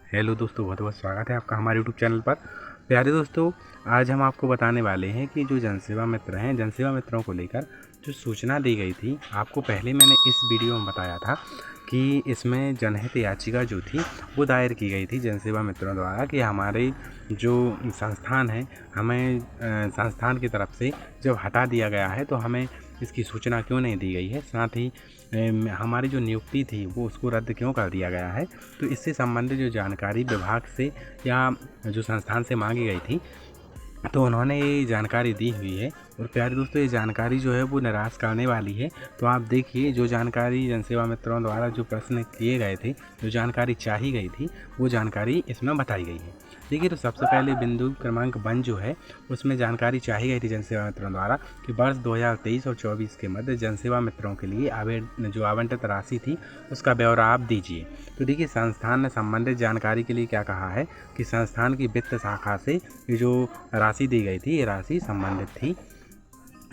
Hello दोस्तों, बहुत बहुत स्वागत है आपका हमारे यूट्यूब चैनल पर। प्यारे दोस्तों, आज हम आपको बताने वाले हैं कि जो जनसेवा मित्र हैं, जनसेवा मित्रों को लेकर जो सूचना दी गई थी, आपको पहले मैंने इस वीडियो में बताया था कि इसमें जनहित याचिका जो थी वो दायर की गई थी जनसेवा मित्रों द्वारा कि हमारे जो संस्थान है, हमें संस्थान की तरफ से जब हटा दिया गया है तो हमें इसकी सूचना क्यों नहीं दी गई है, साथ ही हमारी जो नियुक्ति थी वो उसको रद्द क्यों कर दिया गया है। तो इससे संबंधित जो जानकारी विभाग से या जो संस्थान से मांगी गई थी, तो उन्होंने ये जानकारी दी हुई है। और प्यारे दोस्तों, ये जानकारी जो है वो निराश करने वाली है। तो आप देखिए, जो जानकारी जनसेवा मित्रों द्वारा जो प्रश्न किए गए थे, जो जानकारी चाही गई थी, वो जानकारी इसमें बताई गई है। देखिए, तो सबसे पहले बिंदु क्रमांक 1 जो है उसमें जानकारी चाही गई थी जनसेवा मित्रों द्वारा कि वर्ष 2023 और 24 के मध्य जनसेवा मित्रों के लिए जो आवंटित राशि थी उसका ब्यौरा आप दीजिए। तो देखिए, संस्थान ने संबंधित जानकारी के लिए क्या कहा है कि संस्थान की वित्त शाखा से ये जो राशि दी गई थी, ये राशि संबंधित थी।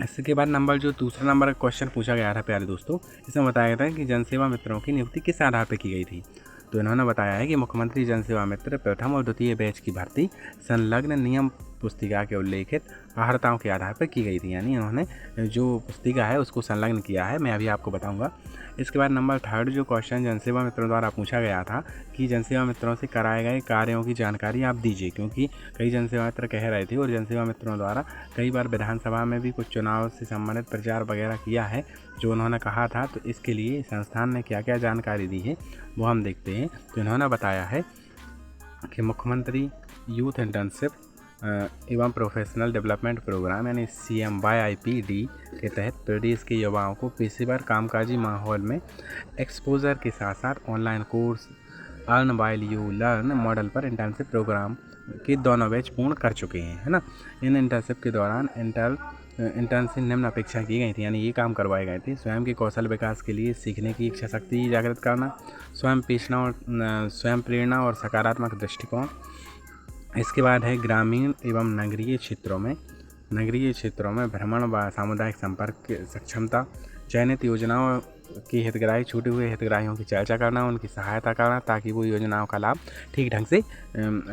इसके बाद जो दूसरा नंबर का क्वेश्चन पूछा गया था प्यारे दोस्तों, इसमें बताया गया था कि जनसेवा मित्रों की नियुक्ति किस आधार पर की गई थी। तो इन्होंने बताया है कि मुख्यमंत्री जनसेवा मित्र प्रथम और द्वितीय बैच की भर्ती संलग्न नियम पुस्तिका के उल्लेखित अर्हताओं के आधार पर की गई थी। यानी इन्होंने जो पुस्तिका है उसको संलग्न किया है, मैं अभी आपको बताऊंगा। इसके बाद नंबर 3 जो क्वेश्चन जनसेवा मित्रों द्वारा पूछा गया था कि जनसेवा मित्रों से कराए गए कार्यों की जानकारी आप दीजिए, क्योंकि कई जनसेवा मित्र कह रहे थे और जनसेवा मित्रों द्वारा कई बार विधानसभा में भी कुछ चुनाव से संबंधित प्रचार वगैरह किया है जो उन्होंने कहा था। तो इसके लिए संस्थान ने क्या क्या जानकारी दी है वो हम देखते हैं। तो इन्होंने बताया है कि मुख्यमंत्री यूथ इंटर्नशिप एवं प्रोफेशनल डेवलपमेंट प्रोग्राम यानी CMYIPD के तहत प्रदेश के युवाओं को पेशेवर कामकाजी माहौल में एक्सपोजर के साथ साथ online course earn while you learn model पर इंटर्नशिप प्रोग्राम के दोनों बैच पूर्ण कर चुके हैं, है ना। इन इंटर्नशिप के दौरान इंटर्न से निम्न अपेक्षा की गई थी, यानी ये काम करवाए गए थे। स्वयं के कौशल विकास के लिए सीखने की इच्छा शक्ति जागृत करना, स्वयं प्रेरणा और सकारात्मक दृष्टिकोण। इसके बाद है ग्रामीण एवं नगरीय क्षेत्रों में भ्रमण व सामुदायिक संपर्क सक्षमता, चयनित योजनाओं की हितग्राही छूटे हुए हितग्राहियों की चर्चा करना, उनकी सहायता करना ताकि वो योजनाओं का लाभ ठीक ढंग से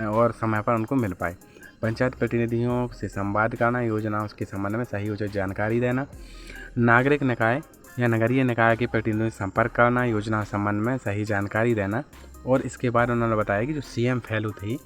और समय पर उनको मिल पाए। पंचायत प्रतिनिधियों से संवाद करना, योजनाओं के संबंध में सही उचित जानकारी देना। नागरिक निकाय या नगरीय निकाय के प्रतिनिधियों से संपर्क करना, योजना संबंध में सही जानकारी देना। और इसके बाद उन्होंने बताया कि जो CM फेलो थे,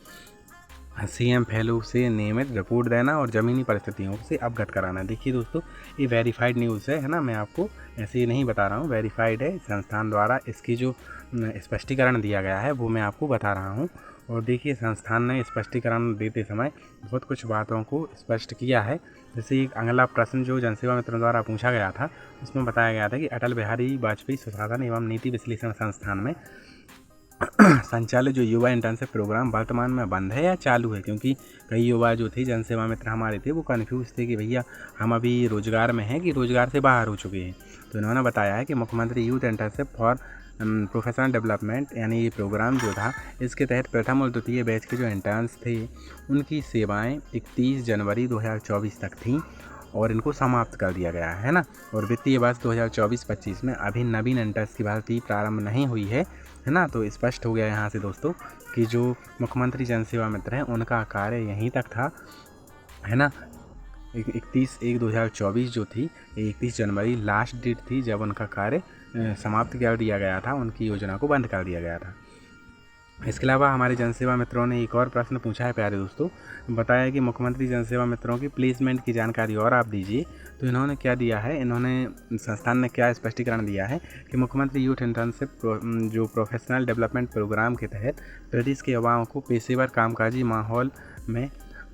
CM फेलो से नियमित रिपोर्ट देना और ज़मीनी परिस्थितियों से अवगत कराना। देखिए दोस्तों, ये वेरीफाइड न्यूज़ है ना, मैं आपको ऐसे ही नहीं बता रहा हूँ, वेरीफाइड है संस्थान द्वारा। इसकी जो स्पष्टीकरण दिया गया है वो मैं आपको बता रहा हूँ। और देखिए, संस्थान ने स्पष्टीकरण देते समय बहुत कुछ बातों को स्पष्ट किया है। जैसे एक अगला प्रश्न जो जनसेवा मित्रों द्वारा पूछा गया था उसमें बताया गया था कि अटल बिहारी वाजपेयी सुशासन एवं नीति विश्लेषण संस्थान में संचालित जो युवा इंटर्नशिप प्रोग्राम वर्तमान में बंद है या चालू है, क्योंकि कई युवा जो थे जनसेवा मित्र हमारे थे वो कन्फ्यूज थे कि भैया हम अभी रोजगार में हैं कि रोजगार से बाहर हो चुके हैं। तो इन्होंने बताया है कि मुख्यमंत्री youth internship for professional development यानी ये प्रोग्राम जो था, इसके तहत प्रथम और द्वितीय बैच के जो इंटर्न्स थे उनकी सेवाएँ 31 जनवरी 2024 तक थीं और इनको समाप्त कर दिया गया है ना। और वित्तीय वर्ष 2024-25 में अभी नवीन इंटर्न्स की भर्ती प्रारंभ नहीं हुई है ना। तो स्पष्ट हो गया यहाँ से दोस्तों कि जो मुख्यमंत्री जनसेवा मित्र हैं उनका कार्य यहीं तक था, है ना। 31/1/2024 जो थी, 31 जनवरी लास्ट डेट थी जब उनका कार्य समाप्त कर दिया गया था, उनकी योजना को बंद कर दिया गया था। इसके अलावा हमारे जनसेवा मित्रों ने एक और प्रश्न पूछा है प्यारे दोस्तों, बताया कि मुख्यमंत्री जनसेवा मित्रों की प्लेसमेंट की जानकारी और आप दीजिए। तो इन्होंने क्या दिया है, संस्थान ने क्या स्पष्टीकरण दिया है कि मुख्यमंत्री यूथ इंटर्नशिप जो प्रोफेशनल डेवलपमेंट प्रोग्राम के तहत प्रदेश के युवाओं को पेशेवर कामकाजी माहौल में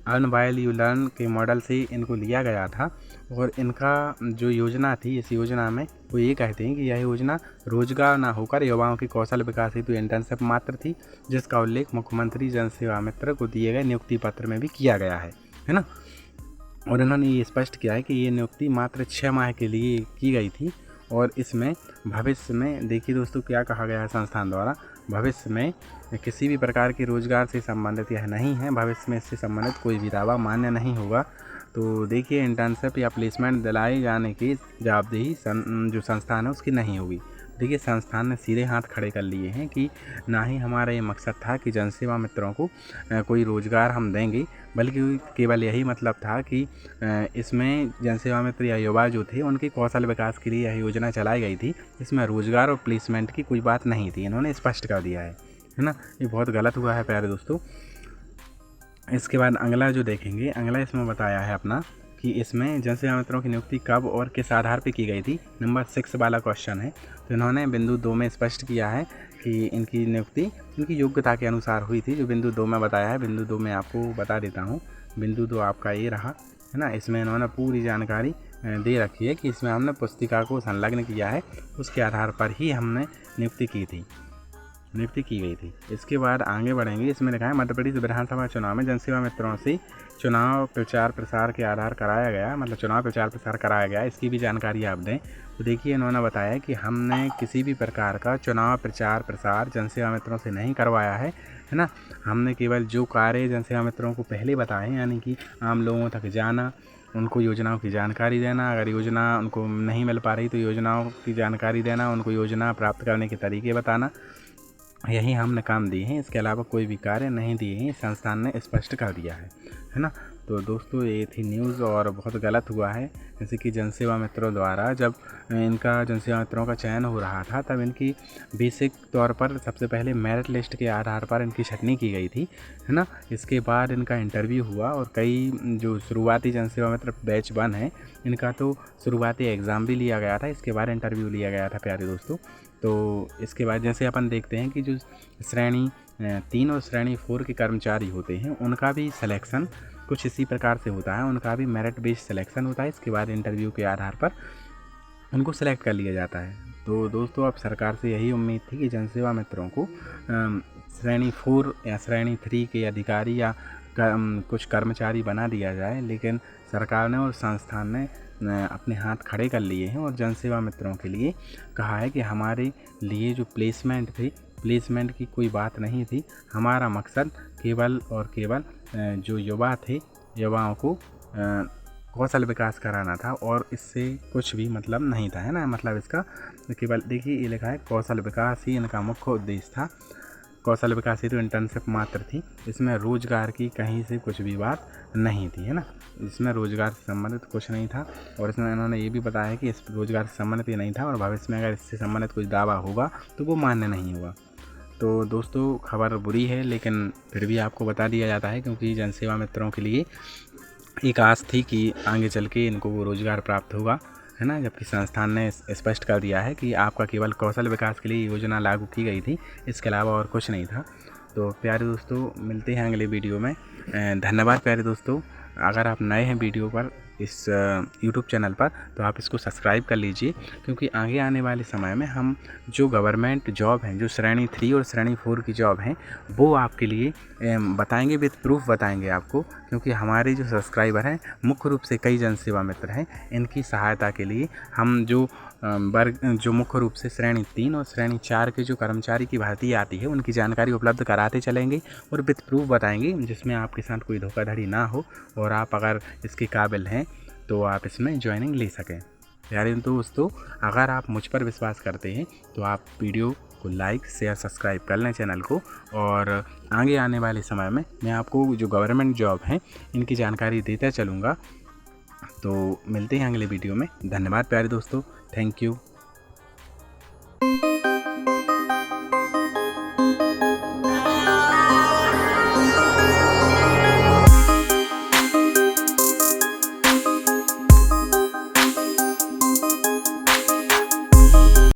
अर्न वाइल यू लर्न के मॉडल से इनको लिया गया था। और इनका जो योजना थी, इस योजना में वो ये कहते हैं कि यह योजना रोजगार ना होकर युवाओं के कौशल विकास हेतु इंटर्नशिप मात्र थी, जिसका उल्लेख मुख्यमंत्री जनसेवा मित्र को दिए गए नियुक्ति पत्र में भी किया गया है ना। और इन्होंने ये स्पष्ट किया है कि ये नियुक्ति मात्र 6 माह के लिए की गई थी और इसमें भविष्य में, देखिए दोस्तों क्या कहा गया है संस्थान द्वारा, भविष्य में किसी भी प्रकार के रोजगार से संबंधित यह नहीं है, भविष्य में इससे संबंधित कोई भी दावा मान्य नहीं होगा। तो देखिए, इंटर्नशिप या प्लेसमेंट दिलाए जाने की जवाबदेही जो संस्थान है उसकी नहीं होगी। देखिए संस्थान ने सीधे हाथ खड़े कर लिए हैं कि ना ही हमारा ये मकसद था कि जनसेवा मित्रों को कोई रोज़गार हम देंगे, बल्कि केवल यही मतलब था कि इसमें जनसेवा मित्र या युवा जो थे उनके कौशल विकास के लिए यह योजना चलाई गई थी। इसमें रोज़गार और प्लेसमेंट की कोई बात नहीं थी, इन्होंने स्पष्ट कर दिया है ना। ये बहुत गलत हुआ है प्यारे दोस्तों। इसके बाद अगला जो देखेंगे, अगला इसमें बताया है अपना कि इसमें जनसेवा मित्रों की नियुक्ति कब और किस आधार पर की गई थी। नंबर 6 वाला क्वेश्चन है। तो इन्होंने बिंदु 2 में स्पष्ट किया है कि इनकी नियुक्ति इनकी योग्यता के अनुसार हुई थी। जो बिंदु 2 में बताया है, बिंदु 2 में आपको बता देता हूँ। बिंदु 2 आपका ये रहा है ना। इसमें इन्होंने पूरी जानकारी दे रखी है कि इसमें हमने पुस्तिका को संलग्न किया है, उसके आधार पर ही हमने नियुक्ति की गई थी। इसके बाद आगे बढ़ेंगे। इसमें लिखा है मध्य प्रदेश विधानसभा चुनाव में जनसेवा मित्रों से चुनाव प्रचार प्रसार के आधार कराया गया, मतलब चुनाव प्रचार प्रसार कराया गया, इसकी भी जानकारी आप दें। तो देखिए इन्होंने बताया कि हमने किसी भी प्रकार का चुनाव प्रचार प्रसार जनसेवा मित्रों से नहीं करवाया है ना। हमने केवल जो कार्य जनसेवा मित्रों को पहले बताए, यानी कि आम लोगों तक जाना, उनको योजनाओं की जानकारी देना, अगर योजना उनको नहीं मिल पा रही तो योजनाओं की जानकारी देना, उनको योजना प्राप्त करने के तरीके बताना, यही हमने काम दिए हैं। इसके अलावा कोई भी कार्य नहीं दिए हैं, संस्थान ने स्पष्ट कर दिया है ना। तो दोस्तों ये थी न्यूज़ और बहुत गलत हुआ है। जैसे कि जनसेवा मित्रों द्वारा जब इनका जनसेवा मित्रों का चयन हो रहा था, तब इनकी बेसिक तौर पर सबसे पहले मेरिट लिस्ट के आधार पर इनकी छँटनी की गई थी, है ना। इसके बाद इनका इंटरव्यू हुआ और कई जो शुरुआती जनसेवा मित्र बैच 1 है, इनका तो शुरुआती एग्ज़ाम भी लिया गया था, इसके बाद इंटरव्यू लिया गया था प्यारे दोस्तों। तो इसके बाद जैसे अपन देखते हैं कि जो श्रेणी 3 और श्रेणी 4 के कर्मचारी होते हैं, उनका भी सिलेक्शन कुछ इसी प्रकार से होता है। उनका भी मेरिट बेस्ड सिलेक्शन होता है, इसके बाद इंटरव्यू के आधार पर उनको सेलेक्ट कर लिया जाता है। तो दोस्तों अब सरकार से यही उम्मीद थी कि जनसेवा मित्रों को श्रेणी 4 या श्रेणी 3 के अधिकारी या कुछ कर्मचारी बना दिया जाए, लेकिन सरकार ने और संस्थान ने अपने हाथ खड़े कर लिए हैं और जनसेवा मित्रों के लिए कहा है कि हमारे लिए जो प्लेसमेंट थी, प्लेसमेंट की कोई बात नहीं थी। हमारा मकसद केवल और केवल जो युवा थे, युवाओं को कौशल विकास कराना था और इससे कुछ भी मतलब नहीं था, है ना। मतलब इसका केवल देखिए ये लिखा है कौशल विकास ही इनका मुख्य उद्देश्य था। कौशल विकास ही तो इंटर्नशिप मात्र थी, इसमें रोज़गार की कहीं से कुछ भी बात नहीं थी, है ना। इसमें रोज़गार से संबंधित कुछ नहीं था और इसमें इन्होंने ये भी बताया कि इस रोज़गार से संबंधित ये नहीं था और भविष्य में अगर इससे संबंधित कुछ दावा होगा तो वो मान्य नहीं होगा। तो दोस्तों खबर बुरी है, लेकिन फिर भी आपको बता दिया जाता है, क्योंकि जनसेवा मित्रों के लिए एक आस थी कि आगे चल के इनको वो रोज़गार प्राप्त होगा, है ना। जबकि संस्थान ने स्पष्ट कर दिया है कि आपका केवल कौशल विकास के लिए योजना लागू की गई थी, इसके अलावा और कुछ नहीं था। तो प्यारे दोस्तों मिलते हैं अगले वीडियो में। धन्यवाद प्यारे दोस्तों। अगर आप नए हैं वीडियो पर इस YouTube चैनल पर तो आप इसको सब्सक्राइब कर लीजिए, क्योंकि आगे आने वाले समय में हम जो गवर्नमेंट जॉब हैं, जो श्रेणी 3 और श्रेणी 4 की जॉब हैं, वो आपके लिए बताएंगे, विद प्रूफ बताएंगे आपको। क्योंकि हमारे जो सब्सक्राइबर हैं मुख्य रूप से कई जनसेवा मित्र हैं, इनकी सहायता के लिए हम जो वर्ग जो मुख्य रूप से श्रेणी 3 और श्रेणी 4 के जो कर्मचारी की भर्ती आती है उनकी जानकारी उपलब्ध कराते चलेंगे और विद प्रूफ बताएंगे, जिसमें आपके साथ कोई धोखाधड़ी ना हो और आप अगर इसके काबिल हैं तो आप इसमें ज्वाइनिंग ले सकें। प्यारे दोस्तों अगर आप मुझ पर विश्वास करते हैं तो आप वीडियो को लाइक शेयर सब्सक्राइब कर लें चैनल को, और आगे आने वाले समय में मैं आपको जो गवर्नमेंट जॉब हैं इनकी जानकारी देता चलूँगा। तो मिलते हैं अगले वीडियो में। धन्यवाद प्यारे दोस्तों, थैंक यू।